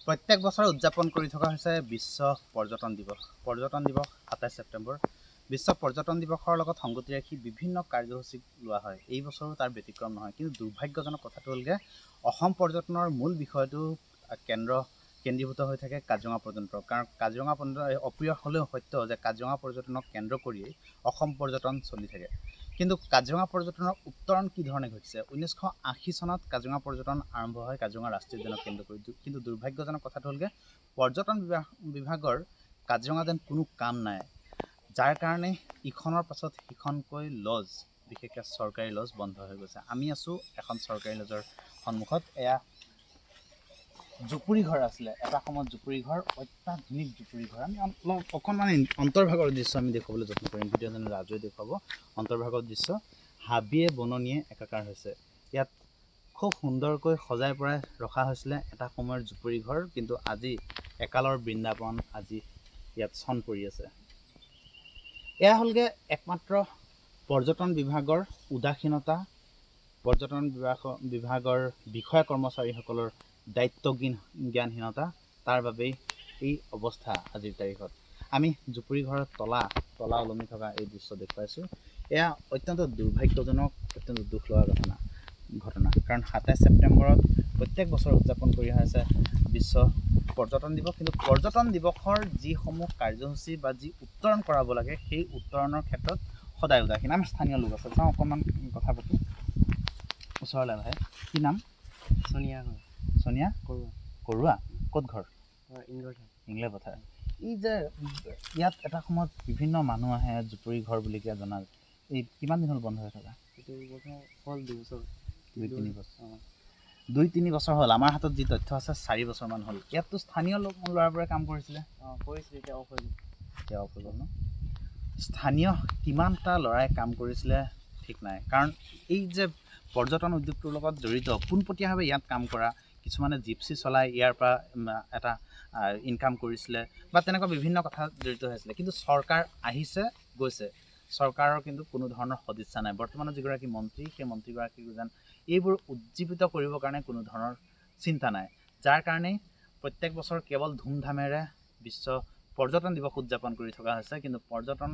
প্ৰত্যেক বছৰে উদযাপন কৰি থকা হৈছে বিশ্ব পৰ্যটন দিৱস। পৰ্যটন দিৱস ২৭ ছেপ্টেম্বৰ। বিশ্ব পৰ্যটন দিৱসৰ লগত সংগতি ৰাখি বিভিন্ন কাৰ্যসূচী লোৱা হয়। এই বছৰো তাৰ ব্যতিক্ৰম নহয়। কিন্তু দুৰ্ভাগ্যজনক কথাটো হ'ল যে অসম পৰ্যটনৰ মূল বিষয়টো কেন্দ্ৰীভূত হৈ থাকে কাজিৰঙা পৰ্যটন। কাৰণ কাজিৰঙা পৰ্যটন অপ্ৰিয় হ'লেও সত্য যে কাজিৰঙা পৰ্যটনক কেন্দ্ৰ কৰিয়েই অসম পৰ্যটন চলি থাকে। কিন্তু কাজিৰঙা পৰ্যটনৰ উত্তৰণ কি ধৰণে ঘটিছে? 1980 চনত কাজিৰঙা পৰ্যটন আৰম্ভ হয় কাজিৰঙা ৰাষ্ট্ৰীয় উদ্যানক কেন্দ্ৰ কৰি। কিন্তু দুৰ্ভাগ্যজনক কথাটো হ'লগৈ পৰ্যটন বিভাগৰ কাজিৰঙা যেন কোনো কাম নাই, যাৰ কাৰণে ইখনৰ পাছত সিখনকৈ লজ, বিশেষকৈ চৰকাৰী লজ বন্ধ হৈ গৈছে। আমি আছোঁ এখন চৰকাৰী লজৰ সন্মুখত। এয়া জুপুৰি ঘৰ আছিলে, এটা সময়ত জুপুৰি ঘৰ, অত্যাধুনিক জুপুৰি ঘৰ। আমি অকণমান অন্তৰ্ভাগৰ দৃশ্য আমি দেখুৱাবলৈ যত্ন কৰিম। ভিডিঅ'জনে ৰাজুৱে দেখুৱাব অন্তৰ্ভাগৰ দৃশ্য। হাবিয়ে বননিয়ে একাকাৰ হৈছে। ইয়াত খুব সুন্দৰকৈ সজাই পৰাই ৰখা হৈছিলে এটা সময়ৰ জুপুৰি ঘৰ, কিন্তু আজি একালৰ বৃন্দাবন আজি ইয়াত চন পৰি আছে। এয়া হ'লগৈ একমাত্ৰ পৰ্যটন বিভাগৰ উদাসীনতা, পৰ্যটন বিভাগৰ বিষয়া কৰ্মচাৰীসকলৰ দায়িত্বজ্ঞানহীনতা। তাৰ বাবেই এই অৱস্থা আজিৰ তাৰিখত। আমি জুপুৰি ঘৰৰ তলা ওলমি থকা এই দৃশ্য দেখুৱাইছোঁ। এয়া অত্যন্ত দুৰ্ভাগ্যজনক, অত্যন্ত দুখ লগা ঘটনা। কাৰণ ২৭ ছেপ্টেম্বৰত প্ৰত্যেক বছৰ উদযাপন কৰি অহা হৈছে বিশ্ব পৰ্যটন দিৱস। কিন্তু পৰ্যটন দিৱসৰ যিসমূহ কাৰ্যসূচী বা যি উত্তৰণ কৰাব লাগে, সেই উত্তৰণৰ ক্ষেত্ৰত সদায় উদাসীন। আমাৰ স্থানীয় লোক আছে, চাওঁ অকণমান কথা পাতোঁ। ওচৰলৈ আহে। কি নাম? সোনিয়া সোনিয়া কৰোৱা। ক'ত ঘৰ? ইংলে পথাৰ। এই যে ইয়াত এটা সময়ত বিভিন্ন মানুহ আহে, জুপুৰি ঘৰ বুলি কিয় জনা যায়। এই কিমান দিন হ'ল বন্ধ হৈ থকা? হ'ল 2 বছৰ, 2-3 বছৰ। 2-3 বছৰ হ'ল। আমাৰ হাতত যি তথ্য আছে 4 বছৰমান হ'ল। ইয়াততো স্থানীয় ল'ৰাবোৰে কাম কৰিছিলে। এতিয়া অফ হৈ গ'ল। এতিয়া অফ হৈ গ'ল ন? স্থানীয় কিমানটা ল'ৰাই কাম কৰিছিলে ঠিক নাই। কাৰণ এই যে পৰ্যটন উদ্যোগটোৰ লগত জড়িত পোনপটীয়াভাৱে ইয়াত কাম কৰা কিছুমানে জিপচি চলাই ইয়াৰ পৰা এটা ইনকাম কৰিছিলে বা তেনেকুৱা বিভিন্ন কথা জড়িত হৈছিলে। কিন্তু চৰকাৰ আহিছে গৈছে, চৰকাৰৰ কিন্তু কোনো ধৰণৰ সদিচ্ছা নাই। বৰ্তমানৰ যিগৰাকী মন্ত্ৰী, সেই মন্ত্ৰীগৰাকীক যেন এইবোৰ উজ্জীৱিত কৰিবৰ কাৰণে কোনো ধৰণৰ চিন্তা নাই, যাৰ কাৰণেই প্ৰত্যেক বছৰ কেৱল ধুমধামেৰে বিশ্ব পৰ্যটন দিৱস উদযাপন কৰি থকা হৈছে। কিন্তু পৰ্যটন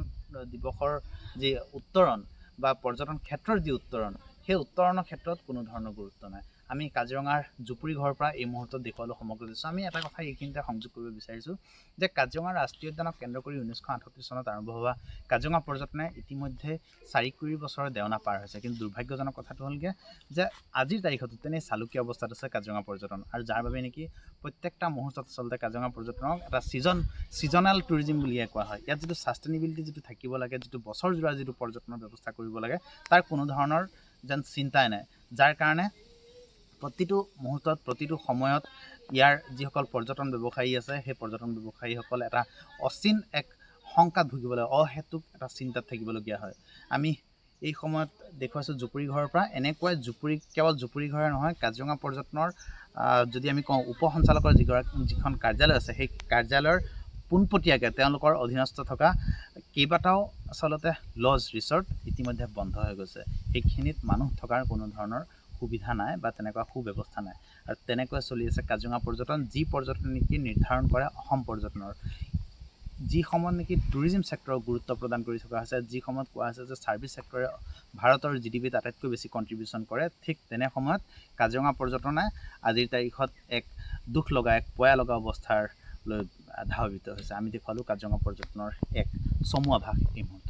দিৱসৰ যি উত্তৰণ বা পৰ্যটন ক্ষেত্ৰৰ যি উত্তৰণ, সেই উত্তৰণৰ ক্ষেত্ৰত কোনো ধৰণৰ গুৰুত্ব নাই। আমি কাজিৰঙাৰ জুপুৰি ঘৰৰ পৰা এই মুহূৰ্তত দেখুৱালোঁ সমগ্ৰ দৃশ্য। আমি এটা কথা এইখিনিতে সংযোগ কৰিব বিচাৰিছোঁ যে কাজিৰঙা ৰাষ্ট্ৰীয় উদ্যানক কেন্দ্ৰ কৰি 1968 চনত আৰম্ভ হোৱা কাজিৰঙা পৰ্যটনে ইতিমধ্যে 4 বছৰৰ দেওনা পাৰ হৈছে। কিন্তু দুৰ্ভাগ্যজনক কথাটো হ'লগৈ যে আজিৰ তাৰিখতো তেনেই চালুকীয়া অৱস্থাত আছে কাজিৰঙা পৰ্যটন, আৰু যাৰ বাবে নেকি প্ৰত্যেকটা মুহূৰ্তত আচলতে কাজিৰঙা পৰ্যটনক এটা ছিজনেল টুৰিজিম বুলিয়ে কোৱা হয়। ইয়াত যিটো ছাষ্টেইনেবিলিটি যিটো থাকিব লাগে, যিটো বছৰজোৰা যিটো পৰ্যটনৰ ব্যৱস্থা কৰিব লাগে, তাৰ কোনো ধৰণৰ যেন চিন্তাই নাই, যাৰ কাৰণে প্ৰতিটো মুহূৰ্তত প্ৰতিটো সময়ত ইয়াৰ যিসকল পৰ্যটন ব্যৱসায়ী আছে, সেই পৰ্যটন ব্যৱসায়ীসকল এটা অচিন এক শংকাত ভুগিবলৈ, অহেতুক এটা চিন্তাত থাকিবলগীয়া হয়। আমি এই সময়ত দেখুৱাইছোঁ জুপুৰি ঘৰৰ পৰা। এনেকুৱাই কেৱল জুপুৰি ঘৰে নহয়, কাজিৰঙা পৰ্যটনৰ যদি আমি কওঁ উপ সঞ্চালকৰ যিখন কাৰ্যালয় আছে, সেই কাৰ্যালয়ৰ পোনপটীয়াকৈ তেওঁলোকৰ অধীনস্থ থকা কেইবাটাও আচলতে লজ, ৰিচৰ্ট ইতিমধ্যে বন্ধ হৈ গৈছে। সেইখিনিত মানুহ থকাৰ কোনো ধৰণৰ সুবিধা নাই বা তেনেকুৱা সুব্যৱস্থা নাই। আৰু তেনেকৈ চলি আছে কাজিৰঙা পৰ্যটন, যি পৰ্যটন নীতি নিৰ্ধাৰণ কৰে অসম পৰ্যটনৰ। যি সময়ত নেকি টুৰিজিম ছেক্টৰক গুৰুত্ব প্ৰদান কৰি থকা হৈছে, যি সময়ত কোৱা হৈছে যে ছাৰ্ভিচ ছেক্টৰে ভাৰতৰ GDPত আটাইতকৈ বেছি কণ্ট্ৰিবিউশ্যন কৰে, ঠিক তেনে সময়ত কাজিৰঙা পৰ্যটনে আজিৰ তাৰিখত এক দুখ লগা, এক পয়া লগা অৱস্থালৈ ধাৱিত হৈছে। আমি দেখুৱালোঁ কাজিৰঙা পৰ্যটনৰ এক চমু আভাস এই মুহূৰ্তত।